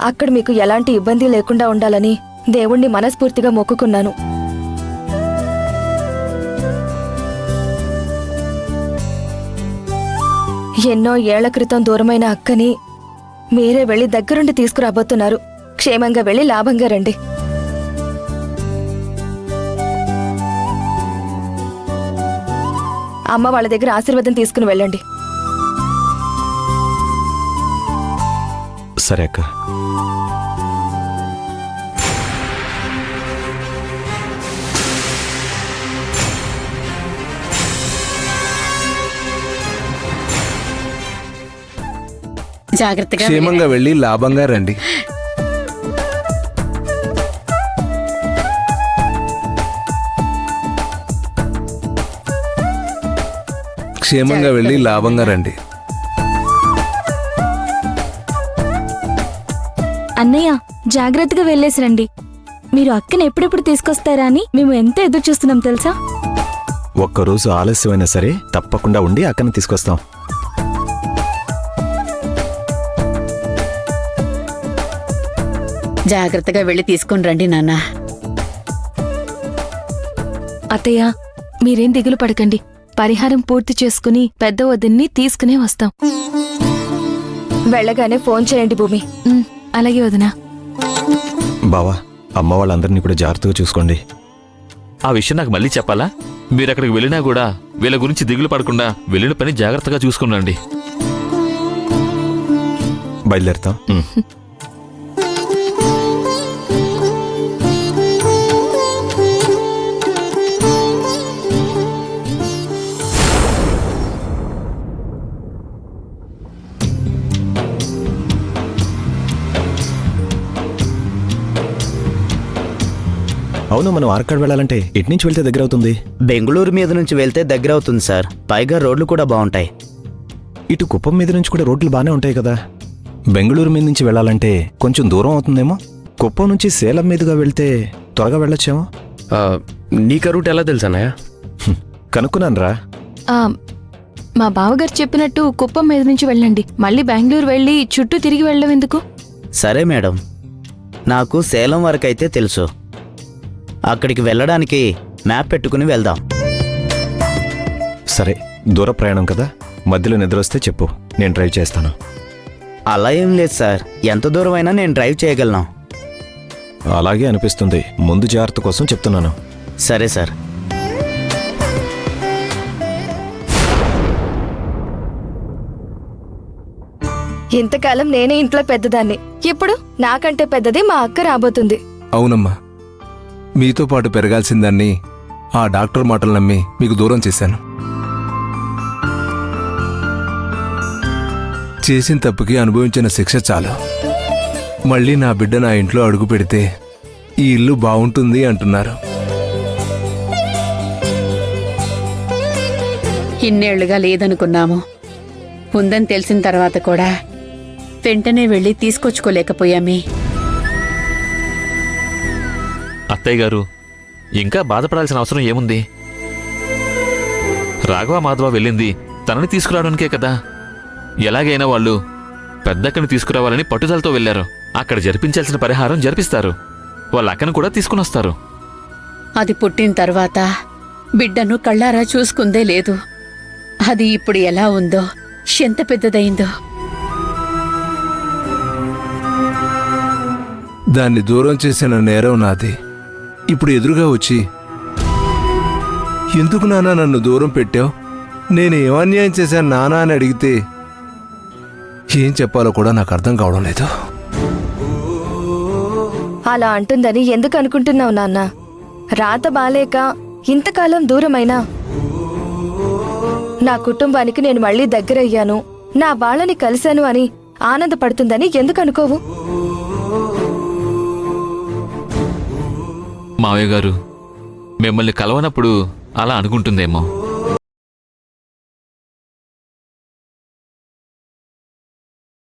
అక్కడ మీకు ఎలాంటి ఇబ్బంది లేకుండా ఉండాలని దేవుణ్ణి మనస్ఫూర్తిగా మొక్కుకున్నాను. ఎన్నో ఏళ్ల క్రితం దూరమైన అక్కని మీరే వెళ్లి దగ్గరుండి తీసుకురాబోతున్నారు. క్షేమంగా వెళ్లి లాభంగా రండి. అమ్మ వాళ్ళ దగ్గర ఆశీర్వాదం తీసుకుని వెళ్ళండి. సరే అక్క. జాగ్రత్తగా క్షేమంగా వెళ్ళి లాభంగా రండి. క్షేమంగా వెళ్ళి లాభంగా రండి. అన్నయ్య, జాగ్రత్తగా వెళ్ళేసి రండి. మీరు అక్కని ఎప్పుడెప్పుడు తీసుకొస్తారా అని మేము ఎంత ఎదురు చూస్తున్నాం తెలుసా? ఒక్కరోజు ఆలస్యమైనా సరే తప్పకుండా ఉండి అక్కని తీసుకొస్తాం. జాగ్రత్తగా వెళ్ళి తీసుకుని రండి నాన్న. అత్తయ్య, మీరేం దిగులు పడకండి. పరిహారం పూర్తి చేసుకుని పెద్ద వదిన్ని తీసుకునే వస్తాం. వెళ్ళగానే ఫోన్ చేయండి భూమి. అలాగే వదినా. బావా, అమ్మ వాళ్ళందరినీ కూడా జాగ్రత్తగా చూసుకోండి. ఆ విషయం నాకు మళ్ళీ చెప్పాలా? మీరు అక్కడికి వెళ్ళినా కూడా వీళ్ళ గురించి దిగులు పడకుండా వెళ్ళిన పని జాగ్రత్తగా చూసుకునండి. బయలుదేరుతాం. అవును, మనం ఆర్కాడ్ వెళ్ళాలంటే ఎటు నుంచి వెళ్తే దగ్గర అవుతుంది? బెంగళూరు మీద నుంచి వెళ్తే దగ్గర అవుతుంది సార్. పైగా రోడ్లు కూడా బాగుంటాయి. ఇటు కుప్పం మీద నుంచి కూడా రోడ్లు బాగానే ఉంటాయి కదా. బెంగళూరు మీద నుంచి వెళ్ళాలంటే కొంచెం దూరం అవుతుందేమో. కుప్పం నుంచి సేలం మీదుగా వెళ్తే త్వరగా వెళ్ళొచ్చేమో. నీకు రూట్ ఎలా తెలుసు అన్నయ్య? కనుక్కున్నాను రా. మా బావగారు చెప్పినట్టు కుప్పం మీద నుంచి వెళ్ళండి. మళ్ళీ బెంగళూరు వెళ్ళి చుట్టూ తిరిగి వెళ్ళడం ఎందుకు? సరే మేడం, నాకు సేలం వరకైతే తెలుసు. అక్కడికి వెళ్ళడానికి మ్యాప్ పెట్టుకుని వెళ్దాం. సరే, దూర ప్రయాణం కదా, మధ్యలో నిద్ర వస్తే చెప్పు, నేను డ్రైవ్ చేస్తాను. అలా ఏం లేదు సార్, ఎంత దూరం అయినా నేను డ్రైవ్ చేయగలను. అలాగే అనిపిస్తుంది. ముందు జాగ్రత్త కోసం చెప్తున్నాను. సరే సార్. ఇంతకాలం నేనే ఇంట్లో పెద్దదాన్ని. ఇప్పుడు నాకంటే పెద్దది మా అక్క రాబోతుంది. అవునమ్మా, మీతో పాటు పెరగాల్సిందాన్ని ఆ డాక్టర్ మాటలు నమ్మి మీకు దూరం చేశాను. చేసిన తప్పుకి అనుభవించిన శిక్ష చాలు. మళ్ళీ నా బిడ్డ నా ఇంట్లో అడుగు పెడితే ఈ ఇల్లు బాగుంటుంది అంటున్నారు. ఇన్నేళ్లుగా లేదనుకున్నాము. ఉందని తెలిసిన తర్వాత కూడా వెంటనే వెళ్ళి తీసుకొచ్చుకోలేకపోయామే. అత్తయ్య గారు, ఇంకా బాధపడాల్సిన అవసరం ఏముంది? రాఘవ మాధవ వెళ్ళింది తనని తీసుకురావడానికే కదా. ఎలాగైనా వాళ్ళు పెద్దక్కని తీసుకురావాలని పట్టుదలతో వెళ్లారు. అక్కడ జరిపించాల్సిన పరిహారం జరిపిస్తారు. వాళ్ళ అక్కను కూడా తీసుకుని వస్తారు. అది పుట్టిన తర్వాత బిడ్డను కళ్ళారా చూసుకుందే లేదు. అది ఇప్పుడు ఎలా ఉందో, ఎంత పెద్దదైందో. దాన్ని దూరం చేసిన నేరం నాది. ఇప్పుడు ఎదురుగా వచ్చి ఎందుకు నానా నన్ను దూరం పెట్టావు, నేను ఏమన్యాయం చేశాను నానా అని అడిగితే ఏం చెప్పాలో కూడా నాకు అర్థం కావడం లేదు. అలా అంటుందని ఎందుకు అనుకుంటున్నావు నాన్న? రాత బాలేక ఇంతకాలం దూరమైనా నా కుటుంబానికి నేను మళ్లీ దగ్గరయ్యాను, నా వాళ్ళని కలిశాను అని ఆనందపడుతుందని ఎందుకు అనుకోవు? మావయ్య గారు మిమ్మల్ని కలవనప్పుడు అలా అనుకుంటుందేమో.